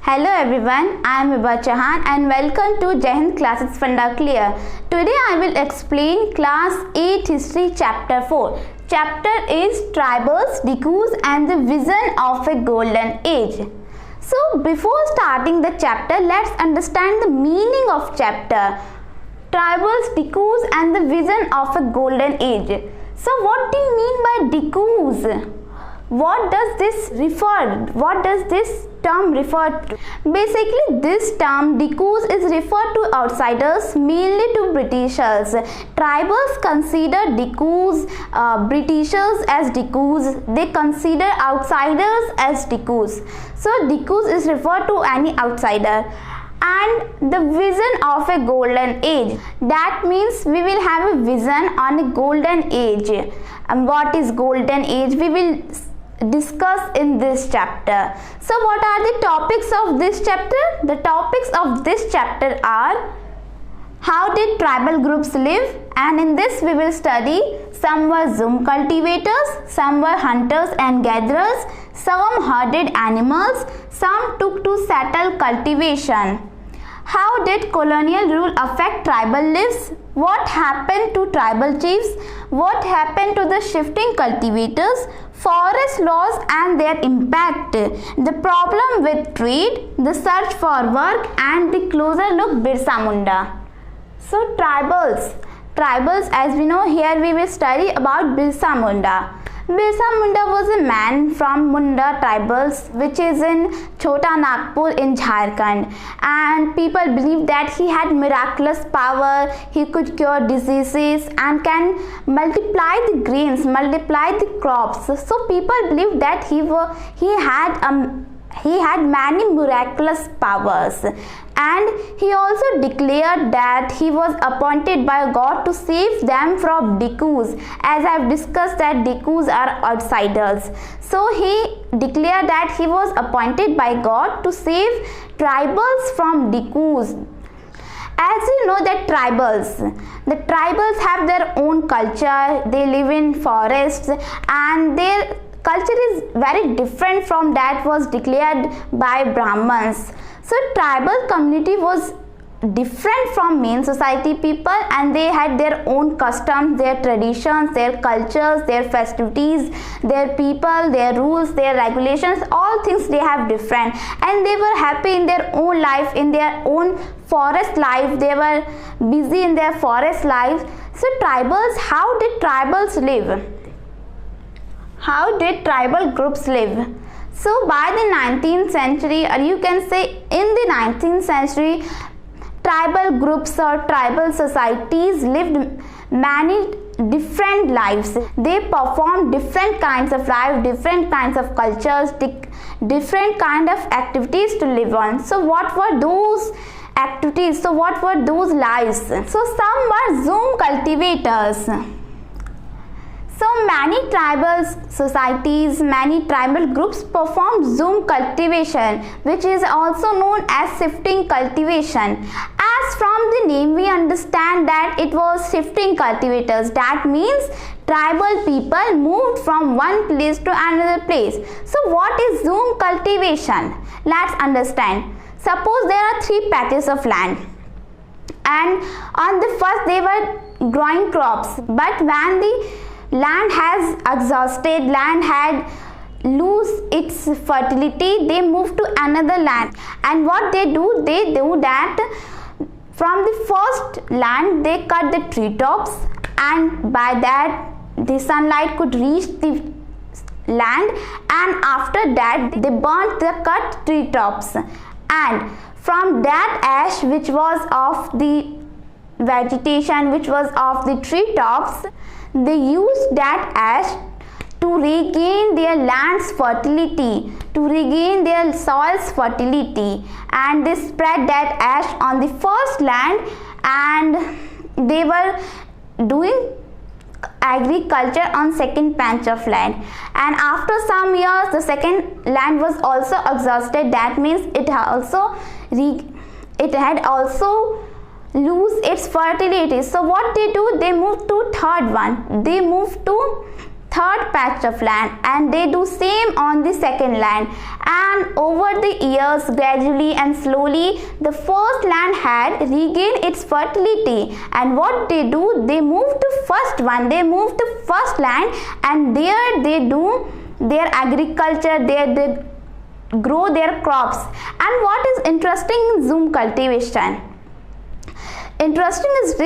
Hello everyone, I am Vibha Chauhan and welcome to Jai Hind Classes Funda Clear. Today I will explain Class 8 History Chapter 4. Chapter is Tribals, Decus and the Vision of a Golden Age. So before starting the chapter, let's understand the meaning of chapter. Tribals, Decus and the Vision of a Golden Age. So what do you mean by Decus? What does this term refer to? Basically, this term Decus is referred to outsiders, mainly to Britishers. Tribals consider Decus, Britishers as Decus. They consider outsiders as Decus. So Decus is referred to any outsider. And the vision of a golden age, that means we will have a vision on a golden age. And what is golden age, we will discuss in this chapter. So what are the topics of this chapter? The topics of this chapter are: how did tribal groups live? And in this we will study some were zoom cultivators, some were hunters and gatherers, some herded animals, some took to settle cultivation. How did colonial rule affect tribal lives? What happened to tribal chiefs? What happened to the shifting cultivators? Forest laws and their impact. The problem with trade, the search for work and the closer look Birsa Munda. So tribals, as we know, here we will study about Birsa Munda. Birsa Munda was a man from Munda tribals, which is in Chota Nagpur in Jharkhand, and people believe that he had miraculous power. He could cure diseases and can multiply the grains, multiply the crops. So people believe that he had many miraculous powers, and he also declared that he was appointed by God to save them from Decus, as I have discussed that Decus are outsiders. So he declared that he was appointed by God to save tribals from Decus. As you know that the tribals have their own culture. They live in forests and their culture is very different from that was declared by Brahmins. So tribal community was different from main society people, and they had their own customs, their traditions, their cultures, their festivities, their people, their rules, their regulations, all things they have different, and they were happy in their own life, in their own forest life. They were busy in their forest life. So tribals, how did tribals live? How did tribal groups live? So by the 19th century, or you can say in the 19th century, tribal groups or tribal societies lived many different lives. They performed different kinds of life, different kinds of cultures, different kind of activities to live on. So what were those activities? So what were those lives? So some were zoom cultivators. So many tribal societies, many tribal groups performed zoom cultivation, which is also known as shifting cultivation. As from the name we understand that it was shifting cultivators. That means tribal people moved from one place to another place. So what is zoom cultivation? Let's understand. Suppose there are 3 patches of land, and on the first they were growing crops, but when the land has exhausted, land had lose its fertility, they move to another land. And what they do that from the first land they cut the treetops, and by that the sunlight could reach the land, and after that they burnt the cut treetops, and from that ash which was of the vegetation, which was of the treetops, they used that ash to regain their land's fertility, to regain their soil's fertility, and they spread that ash on the first land, and they were doing agriculture on second patch of land. And after some years the second land was also exhausted. That means it had also lose its fertility. So what they do, they move to third one, they move to third patch of land, and they do same on the second land. And over the years, gradually and slowly, the first land had regained its fertility. And what they do, they move to first one, they move to first land, and there they do their agriculture, they grow their crops. And what is interesting in Zoom cultivation? Interesting is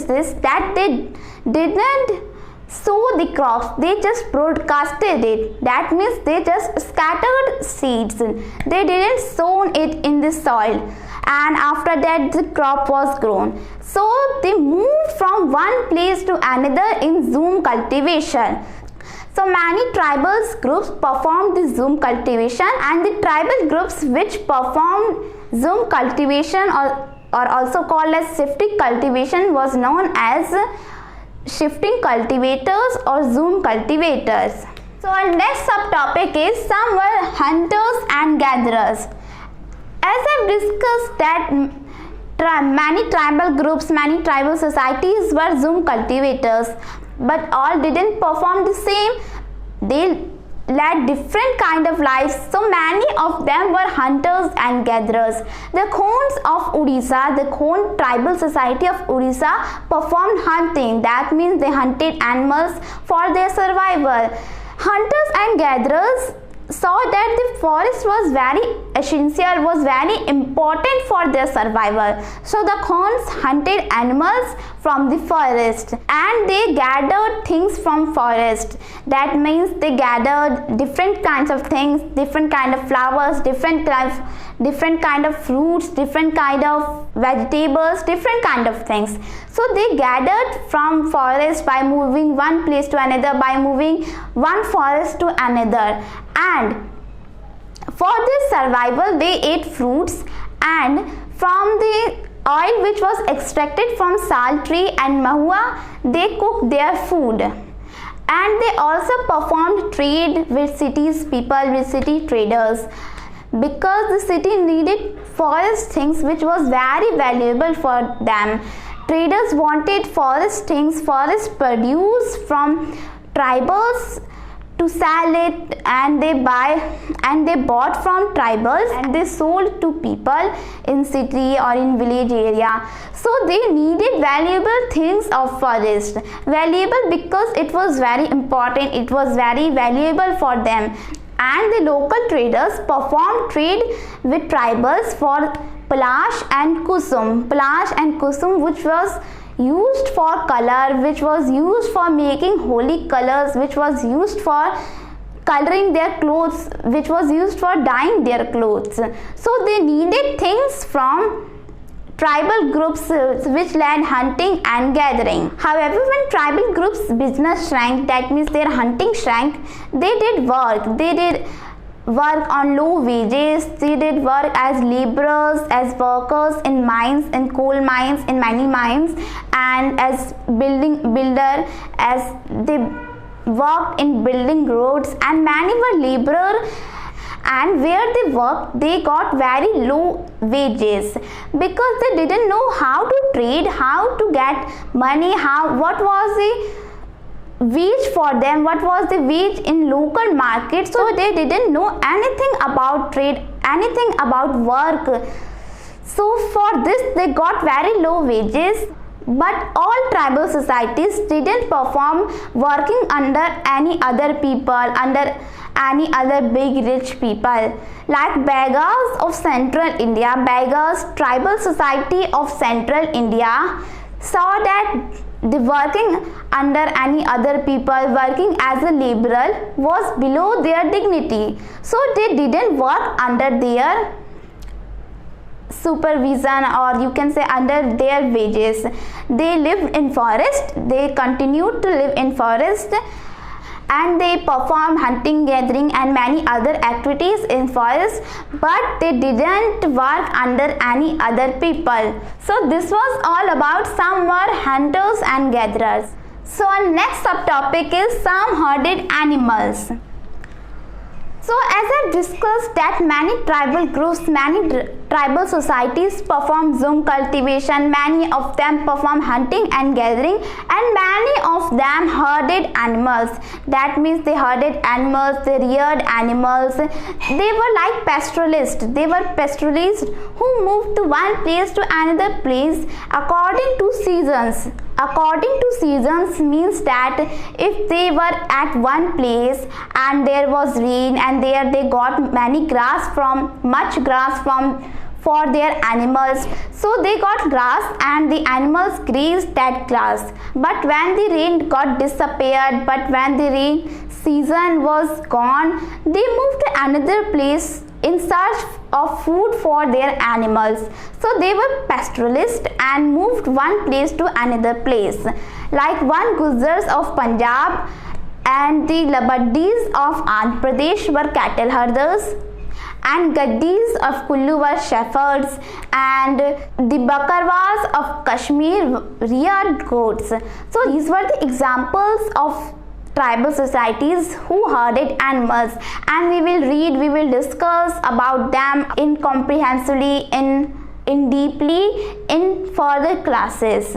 this that they didn't sow the crops, they just broadcasted it. That means they just scattered seeds, they didn't sow it in the soil, and after that the crop was grown. So they moved from one place to another in Zoom cultivation. So many tribal groups performed the Zoom cultivation, and the tribal groups which performed Zoom cultivation or also called as shifting cultivation was known as shifting cultivators or Zoom cultivators. So our next subtopic is some were hunters and gatherers. As I've discussed that many tribal groups, many tribal societies were Zoom cultivators, but all didn't perform the same. They led different kind of lives. So many of them were hunters and gatherers. The Khons of Odisha, the Khon tribal society of Odisha performed hunting. That means they hunted animals for their survival. Hunters and gatherers saw that the forest was very essential, was very important for their survival. So the Khons hunted animals from the forest, and they gathered things from forest. That means they gathered different kinds of things, different kind of flowers, different kind of fruits, different kind of vegetables, different kind of things. So they gathered from forest by moving one place to another, by moving one forest to another, and for their survival they ate fruits, and from the oil which was extracted from sal tree and mahua, they cooked their food. And they also performed trade with cities people, with city traders, because the city needed forest things which was very valuable for them. Traders wanted forest things, forest produce from tribals to sell it, and they bought from tribals and they sold to people in city or in village area. So they needed valuable things of forest, valuable because it was very important, it was very valuable for them. And the local traders performed trade with tribals for palash and kusum, which was used for color, which was used for making holy colors, which was used for coloring their clothes, which was used for dyeing their clothes. So they needed things from tribal groups which led hunting and gathering. However, when tribal groups' business shrank, that means their hunting shrank, they did work on low wages, they did work as laborers, as workers in mines, in coal mines, in many mines, and as builder, as they worked in building roads, and many were laborer, and where they worked they got very low wages because they didn't know how to trade, how to get money, what was the wage for them, what was the wage in local market. So they didn't know anything about trade, anything about work. So for this they got very low wages. But all tribal societies didn't perform working under any other people, under any other big rich people. Like beggars of Central India, beggars, tribal society of Central India saw that the working under any other people, working as a laborer was below their dignity. So they didn't work under their supervision, or you can say under their wages. They lived in forest, they continued to live in forest, and they performed hunting, gathering and many other activities in forest, but they didn't work under any other people. So this was all about some were hunters and gatherers. So our next subtopic is some herded animals. So as I've discussed that many tribal groups, many tribal societies perform zoom cultivation. Many of them perform hunting and gathering, and many of them herded animals. That means they herded animals, they reared animals. They were like pastoralists. They were pastoralists who moved to one place to another place according to seasons. According to seasons means that if they were at one place and there was rain and there they got much grass for their animals, so they got grass and the animals grazed that grass. But when the rain got disappeared, but when the rain season was gone, they moved to another place in search of food for their animals. So they were pastoralists and moved one place to another place. Like one Gujars of Punjab and the Labaddis of Andhra Pradesh were cattle herders, and Gaddis of Kullu were shepherds, and the Bakarwas of Kashmir reared goats. So these were the examples of tribal societies who herded animals, and we will discuss about them comprehensively in deeply in further classes.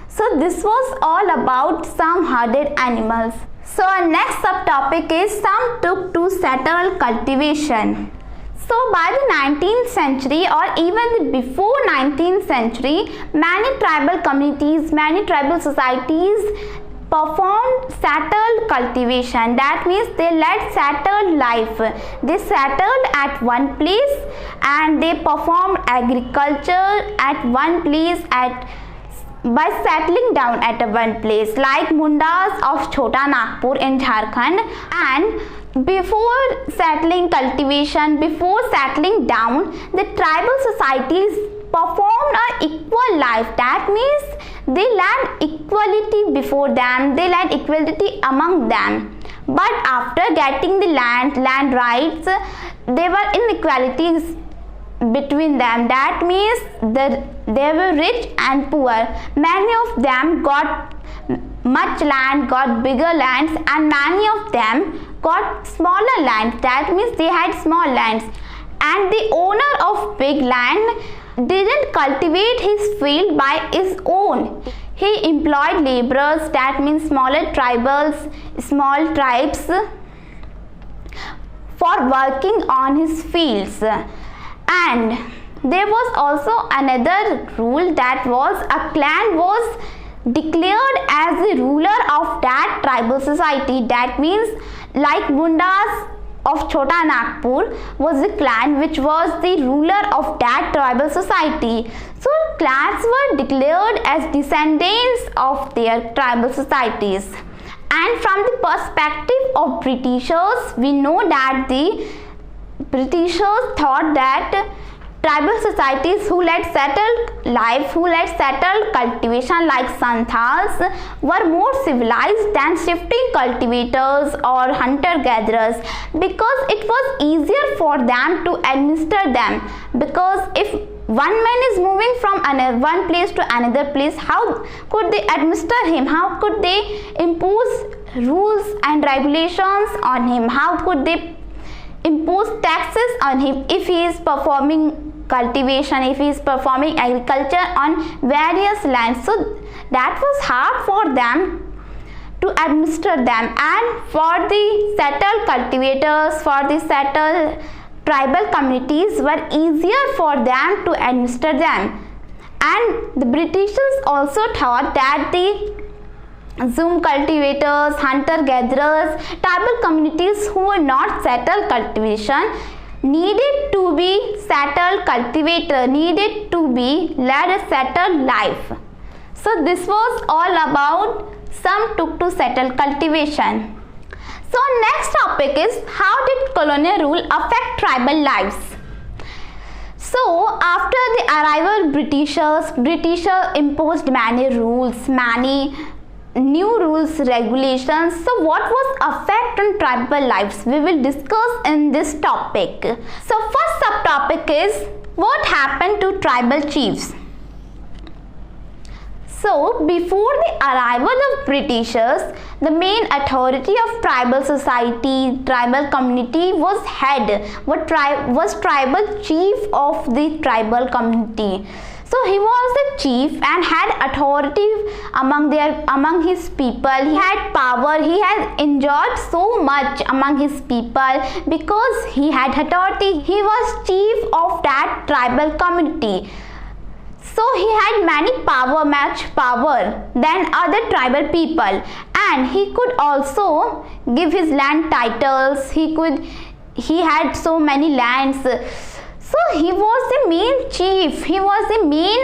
So this was all about some herded animals. So our next subtopic is some took to settle cultivation. So by the 19th century or even before 19th century, many tribal communities, many tribal societies performed settled cultivation. That means they led settled life. They settled at one place and they performed agriculture at one place by settling down at one place, like Mundas of Chota Nagpur in Jharkhand. And before settling cultivation, before settling down, the tribal societies performed an equal life. That means they led equality before them, they led equality among them. But after getting the land rights, there were inequalities between them. That means they were rich and poor. Many of them got much land, got bigger lands, and many of them got smaller lands. That means they had small lands, and the owner of big land didn't cultivate his field by his own. He employed laborers, that means smaller small tribes, for working on his fields. And there was also another rule, that was a clan was declared as the ruler of that tribal society. That means like Mundas of Chota Nagpur was the clan which was the ruler of that tribal society. So clans were declared as descendants of their tribal societies. And from the perspective of Britishers, we know that the Britishers thought that tribal societies who led settled life, who led settled cultivation like Santals, were more civilized than shifting cultivators or hunter-gatherers, because it was easier for them to administer them. Because if one man is moving from one place to another place, how could they administer him? How could they impose rules and regulations on him? How could they impose taxes on him if he is performing cultivation, if he is performing agriculture on various lands? So that was hard for them to administer them, and for the settled cultivators, for the settled tribal communities, were easier for them to administer them. And the Britishers also thought that the zoom cultivators, hunter-gatherers, tribal communities who were not settled cultivation needed to be settled cultivator, needed to be led a settled life. So this was all about some took to settle cultivation. So next topic is, how did colonial rule affect tribal lives? So after the arrival of Britishers imposed many rules, many new rules, regulations. So what was effect on tribal lives? We will discuss in this topic. So first subtopic is, what happened to tribal chiefs? So, before the arrival of Britishers, the main authority of tribal society, tribal community was tribal chief of the tribal community. So he was the chief and had authority among his people. He had power. He had enjoyed so much among his people because he had authority. He was chief of that tribal community. So he had much power than other tribal people, and he could also give his land titles. He had so many lands. So he was the main chief. He was the main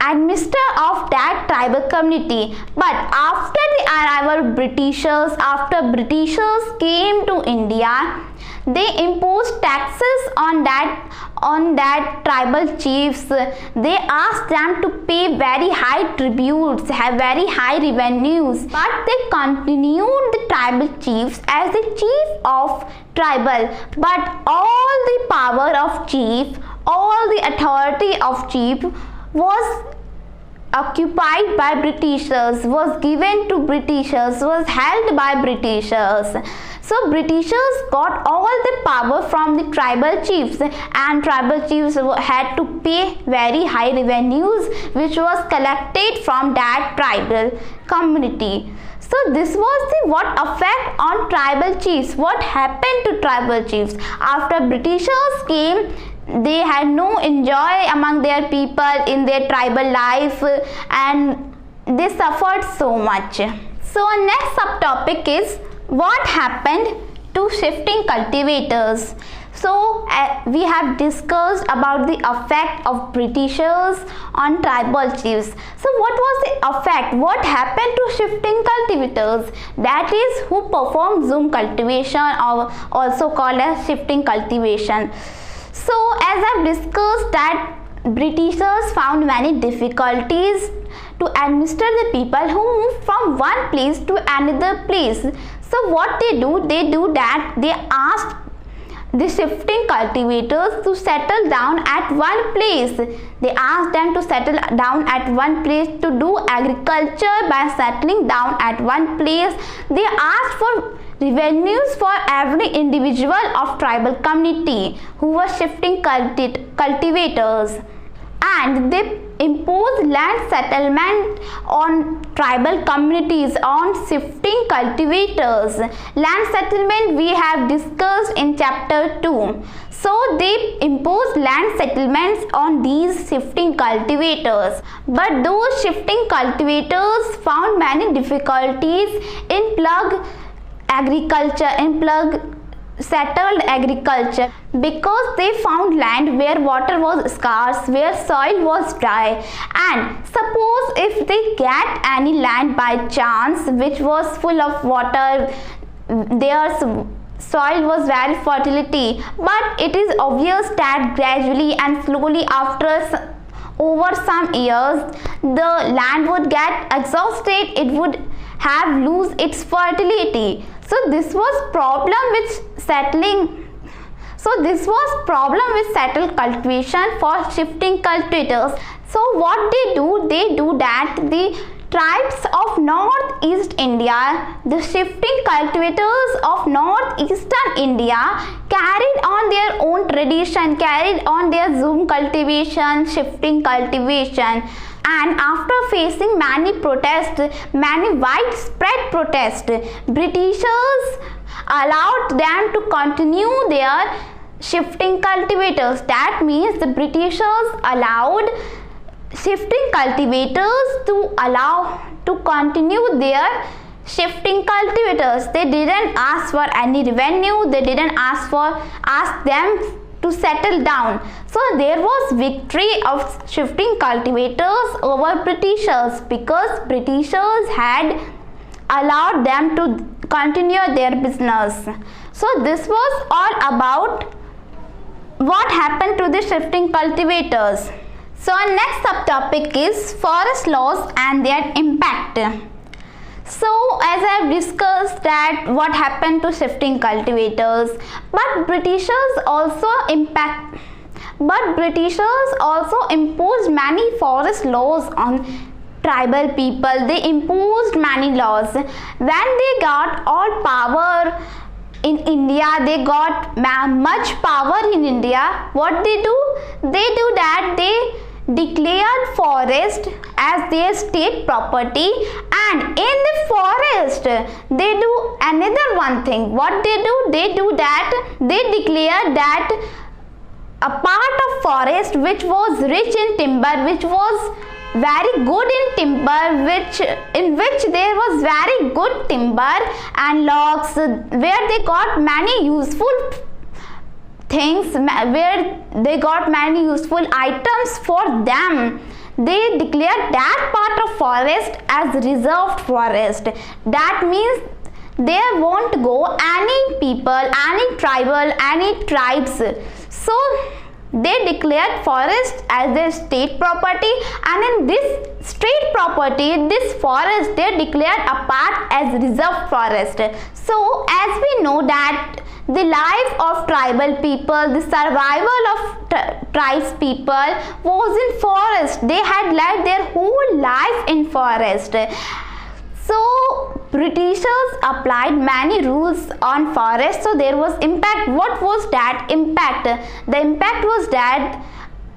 administrator of that tribal community. But after the arrival of Britishers, after Britishers came to India, they imposed taxes on that tribal chiefs. They asked them to pay very high tributes, have very high revenues, but they continued the tribal chiefs as the chief of tribal. But all the power of chief, all the authority of chief was occupied by Britishers, was given to Britishers, was held by Britishers. So Britishers got all the power from the tribal chiefs, and tribal chiefs had to pay very high revenues which was collected from that tribal community. So this was the what effect on tribal chiefs. What happened to tribal chiefs? After Britishers came, they had no enjoy among their people in their tribal life, and they suffered so much. So our next subtopic is what happened to shifting cultivators. So we have discussed about the effect of Britishers on tribal chiefs. So what was the effect? What happened to shifting cultivators? That is, who performed zoom cultivation, or also called as shifting cultivation. So as I've discussed that Britishers found many difficulties to administer the people who moved from one place to another place. So what they do that they asked the shifting cultivators to settle down at one place. They asked them to settle down at one place to do agriculture. By settling down at one place, they asked for revenues for every individual of tribal community who was shifting cultivators, and they imposed land settlement on tribal communities, on shifting cultivators. Land settlement we have discussed in chapter 2. So they imposed land settlements on these shifting cultivators. But those shifting cultivators found many difficulties in settled agriculture, because they found land where water was scarce, where soil was dry. And suppose if they get any land by chance which was full of water, their soil was very fertility, but it is obvious that gradually and slowly after over some years the land would get exhausted, it would have lose its fertility. So this was problem with settled cultivation for shifting cultivators. So what they do that the tribes of northeast India, the shifting cultivators of northeastern India, carried on their own tradition, carried on their zoom cultivation, shifting cultivation. And after facing many widespread protests, Britishers allowed them to continue their shifting cultivators. That means the Britishers allowed shifting cultivators to continue their shifting cultivators. They didn't ask for any revenue. They didn't ask them to settle down. So there was victory of shifting cultivators over Britishers, because Britishers had allowed them to continue their business. So this was all about what happened to the shifting cultivators. So our next subtopic is forest laws and their impact. So as I have discussed that what happened to shifting cultivators, but Britishers also imposed many forest laws on tribal people, they imposed many laws. When they got all power in India, they got much power in India. What they do? They do that they declared forest as their state property, and in the forest they do another one thing. What they do? They do that they declare that a part of forest which was rich in timber, which was very good in timber, in which there was very good timber and logs, where they got many useful things, where they got many useful items for them. They declared that part of forest as reserved forest. That means there won't go any people, any tribes. So they declared forest as their state property, and in this state property, this forest, they declared a part as reserved forest. So as we know that the life of tribal people, the survival of tribes people was in forest. They had lived their whole life in forest. So Britishers applied many rules on forest, so there was impact. What was that impact? The impact was that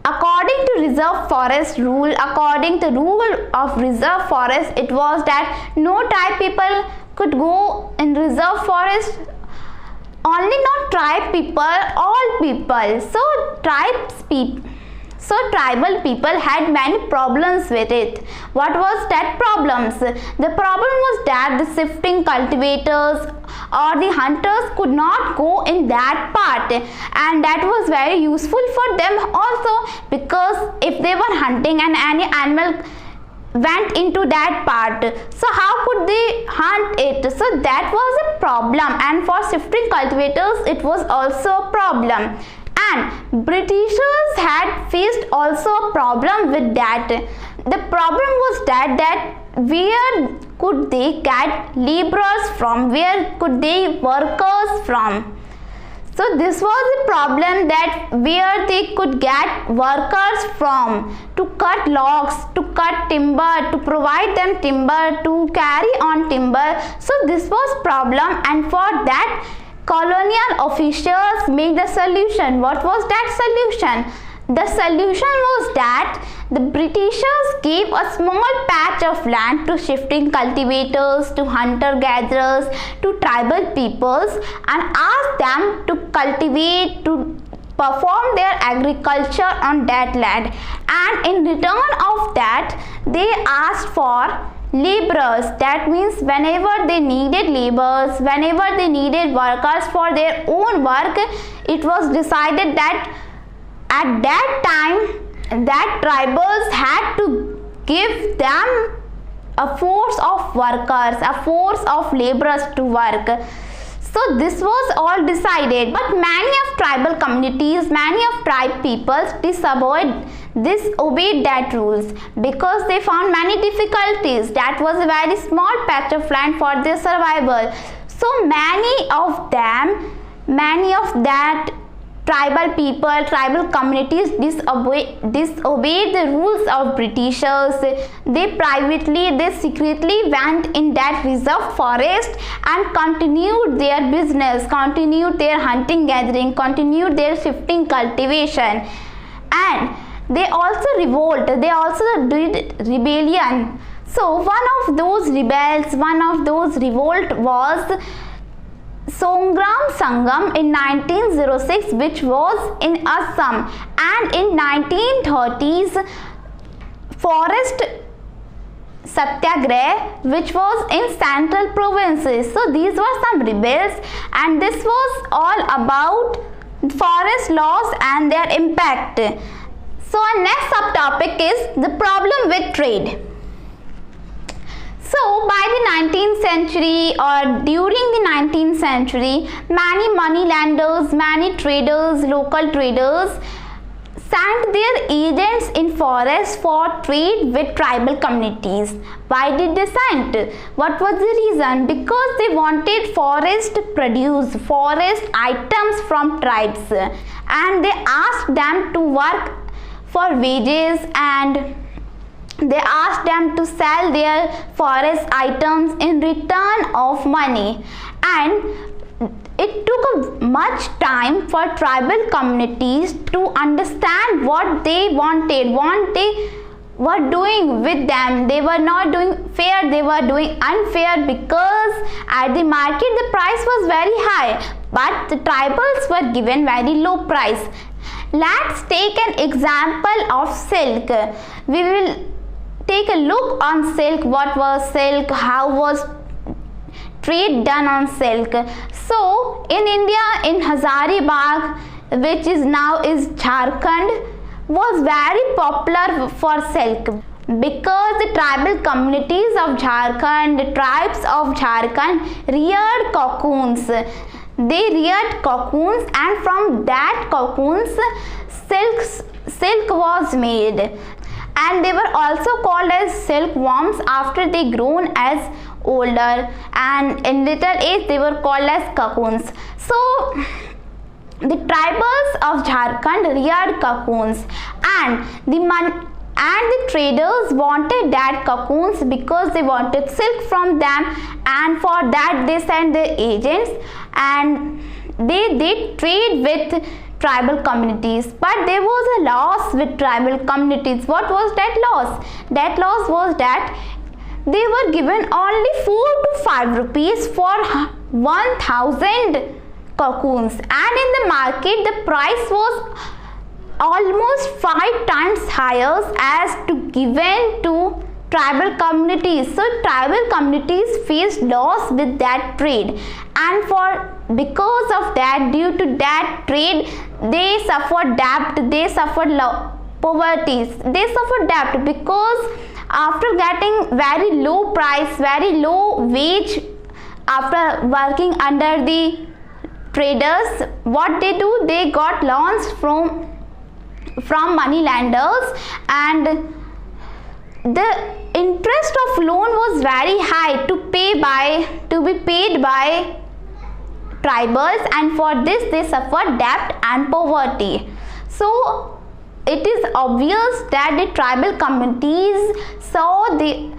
according to reserve forest rule, according to rule of reserve forest, it was that no tribe people could go in reserve forest. Only not tribe people, all people. So tribal people had many problems with it. What was that problems? The problem was that the shifting cultivators or the hunters could not go in that part, and that was very useful for them also, because if they were hunting and any animal went into that part, so how could they hunt it? So that was a problem, and for shifting cultivators it was also a problem. And Britishers had faced also a problem with that. The problem was that where could they get laborers from? Where could they workers from? So this was a problem, that where they could get workers from to cut logs, to cut timber, to provide them timber, to carry on timber. So this was problem, and for that colonial officials made the solution. What was that solution? The solution was that the Britishers gave a small patch of land to shifting cultivators, to hunter-gatherers, to tribal peoples, and asked them to cultivate, to perform their agriculture on that land. And in return of that, they asked for laborers. That means whenever they needed laborers, whenever they needed workers for their own work, it was decided that at that time that tribals had to give them a force of workers, a force of laborers to work. So this was all decided, but many of tribal communities, many of tribe peoples disobeyed that rules, because they found many difficulties. That was a very small patch of land for their survival. So many of that tribal people, tribal communities disobeyed the rules of Britishers. They secretly went in that reserved forest and continued their business, continued their hunting gathering, continued their shifting cultivation, and they also did rebellion. So one of those revolt was Songram Sangam in 1906, which was in Assam, and in 1930s Forest Satyagrah, which was in central provinces. So these were some rebels, and this was all about forest laws and their impact. So our next subtopic is the problem with trade. So by the 19th century or during the 19th century, many moneylenders, many traders, local traders sent their agents in forests for trade with tribal communities. Why did they send? What was the reason? Because they wanted forest produce, forest items from tribes, and they asked them to work for wages, and They asked them to sell their forest items in return of money, and it took much time for tribal communities to understand what they wanted, what they were doing with them. They were not doing fair, they were doing unfair, because at the market the price was very high, but the tribals were given very low price. Let's take an example of silk. We will take a look on silk. What was silk? How was trade done on silk? So in India, in Hazaribagh, which is now is Jharkhand, was very popular for silk, because the tribal communities of Jharkhand, the tribes of Jharkhand reared cocoons. They reared cocoons, and from that cocoons silk was made, and they were also called as silkworms after they grown as older, and in little age they were called as cocoons. So the tribals of Jharkhand reared cocoons, and the traders wanted that cocoons because they wanted silk from them, and for that they sent their agents, and they did trade with tribal communities. But there was a loss with tribal communities. What was that loss? That loss was that they were given only 4 to 5 rupees for 1000 cocoons, and in the market the price was almost 5 times higher as to given to tribal communities. So tribal communities faced loss with that trade, and because of that, due to that trade, they suffered debt, they suffered poverty, they suffered debt, because after getting very low price, very low wage, after working under the traders, what they do, they got loans from money lenders, and the interest of loan was very high to be paid by tribals, and for this they suffered debt and poverty. So it is obvious that the tribal communities saw the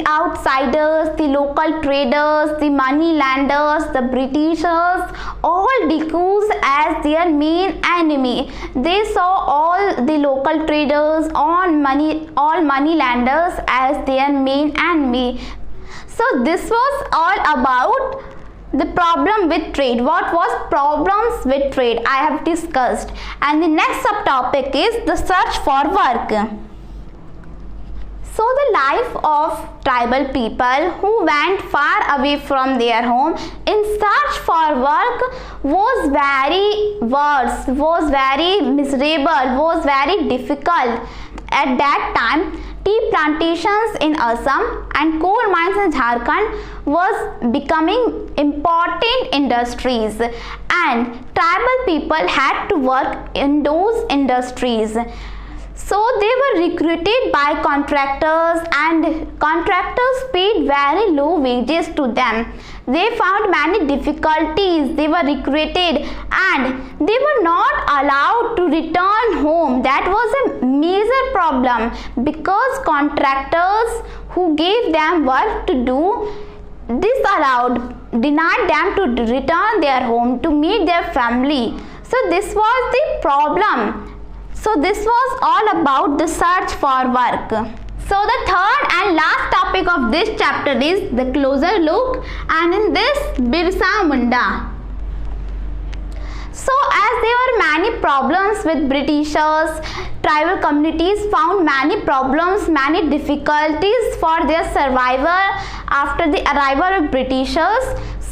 outsiders, the local traders, the money lenders, the Britishers, all Dikus as their main enemy. They saw all the local traders, all money lenders as their main enemy. So this was all about the problem with trade. What was problems with trade? I have discussed. And the next subtopic is the search for work. So the life of tribal people who went far away from their home in search for work was very worse, was very miserable, was very difficult. At that time, tea plantations in Assam and coal mines in Jharkhand was becoming important industries, and tribal people had to work in those industries. So they were recruited by contractors, and contractors paid very low wages to them. They found many difficulties. They were recruited and they were not allowed to return home. That was a major problem, because contractors who gave them work to do denied them to return their home to meet their family. So this was the problem. So this was all about the search for work. So the third and last topic of this chapter is the closer look, and in this Birsa Munda. So as there were many problems with Britishers, tribal communities found many problems, many difficulties for their survival after the arrival of Britishers.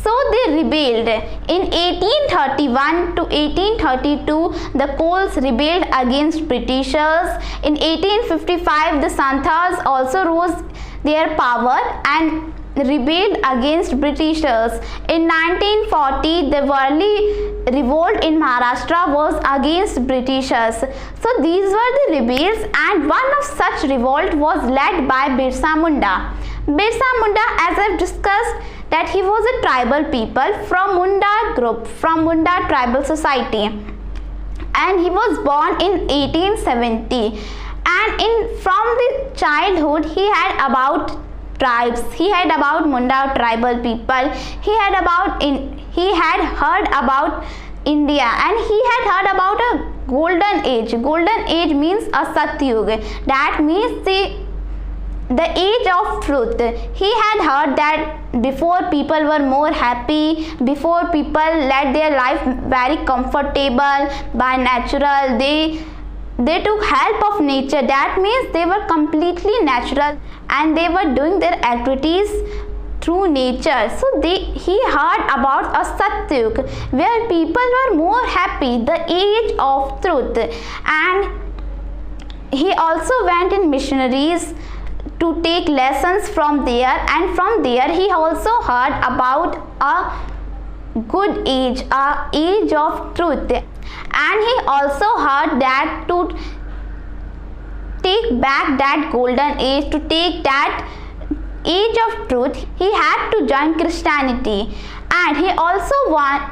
So they rebelled. In 1831 to 1832, the Kols rebelled against Britishers. In 1855, the Santhals also rose their power and rebelled against Britishers. In 1940, the Warli revolt in Maharashtra was against Britishers. So these were the rebels, and one of such revolt was led by Birsa Munda. Birsa Munda, as I have discussed, that he was a tribal people from Munda group, from Munda tribal society, and he was born in 1870, And from the childhood he had about tribes, he had about Munda tribal people, he had heard about India, and he had heard about a golden age. Golden age means a Satyuga, that means the age of truth. He had heard that before people were more happy, before people led their life very comfortable by natural, they took help of nature, that means they were completely natural and they were doing their activities through nature. So he heard about a Satyug where people were more happy, the age of truth. And he also went in missionaries to take lessons from there, and from there he also heard about a good age, a age of truth. And he also heard that to take back that golden age, to take that age of truth, he had to join Christianity. And he also went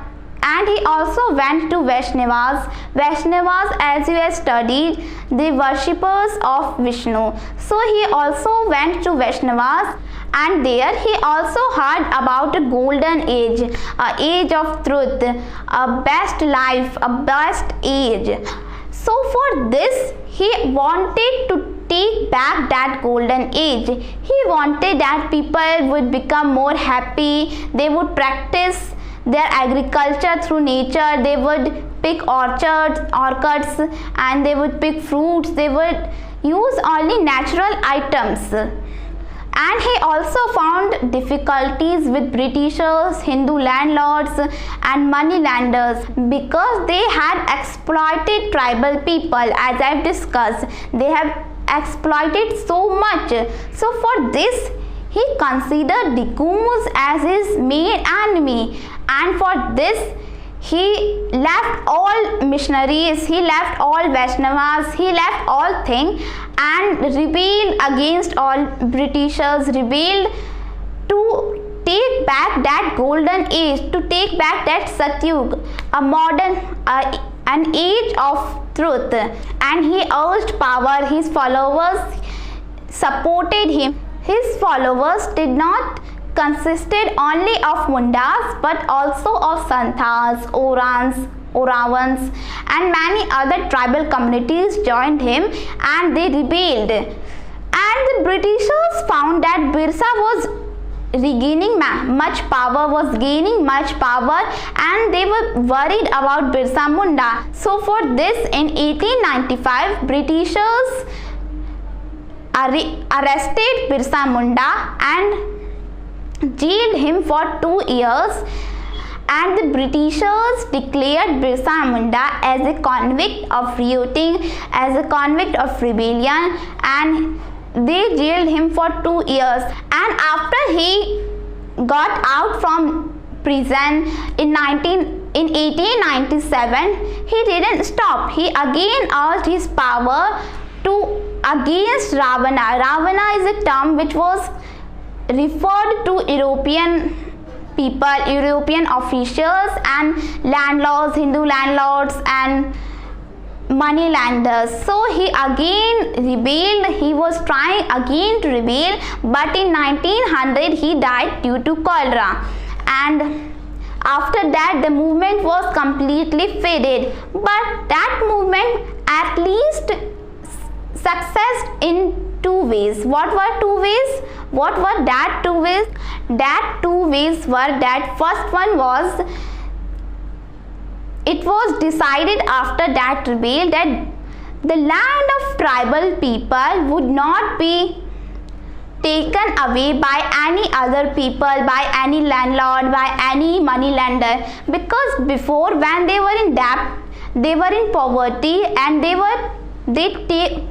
to Vaishnavas. Vaishnavas, as you have studied, the worshippers of Vishnu. So he also went to Vaishnavas, and there he also heard about a golden age, a age of truth, a best life, a best age. So for this he wanted to take back that golden age. He wanted that people would become more happy, they would practice their agriculture through nature, they would pick orchids, and they would pick fruits, they would use only natural items. And he also found difficulties with Britishers, Hindu landlords and moneylenders, because they had exploited tribal people. As I have discussed, they have exploited so much. So for this he considered Dikumus as his main enemy, and for this he left all missionaries, he left all Vaishnavas, he left all things and rebelled against all Britishers, rebelled to take back that golden age, to take back that Satyug, a modern, an age of truth. And he urged power, his followers supported him. His followers did not consisted only of Mundas but also of Santhals, Oravans and many other tribal communities joined him, and they rebelled. And the Britishers found that Birsa was regaining much power, and they were worried about Birsa Munda. So for this, in 1895, Britishers arrested Birsa Munda and jailed him for 2 years, and the Britishers declared Birsa Munda as a convict of rioting, as a convict of rebellion, and they jailed him for 2 years. And after he got out from prison in 1897, he didn't stop. He again urged his power against Ravana. Ravana is a term which was referred to European people, European officials and landlords, Hindu landlords and moneylenders. So he again rebelled. He was trying again to rebel, but in 1900 he died due to cholera. And after that the movement was completely faded. But that movement at least success in 2 ways. What were 2 ways? What were that 2 ways? That 2 ways were that first one was, it was decided after that rebel that the land of tribal people would not be taken away by any other people, by any landlord, by any moneylender, because before, when they were in debt, they were in poverty, and they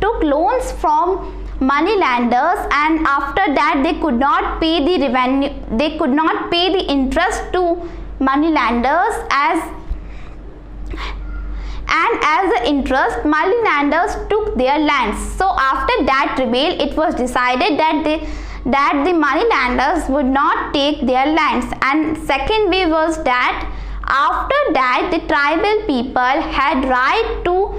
took loans from moneylenders, and after that they could not pay the revenue, they could not pay the interest to moneylenders, and as the interest, moneylenders took their lands. So after that rebel, it was decided that the moneylenders would not take their lands. And second way was that after that the tribal people had right to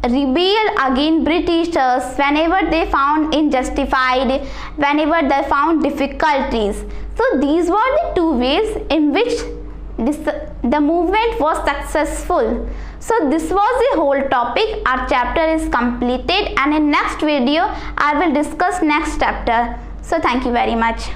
rebel against Britishers whenever they found unjustified, whenever they found difficulties. So these were the two ways in which the movement was successful. So this was the whole topic. Our chapter is completed, and in next video I will discuss next chapter. So thank you very much.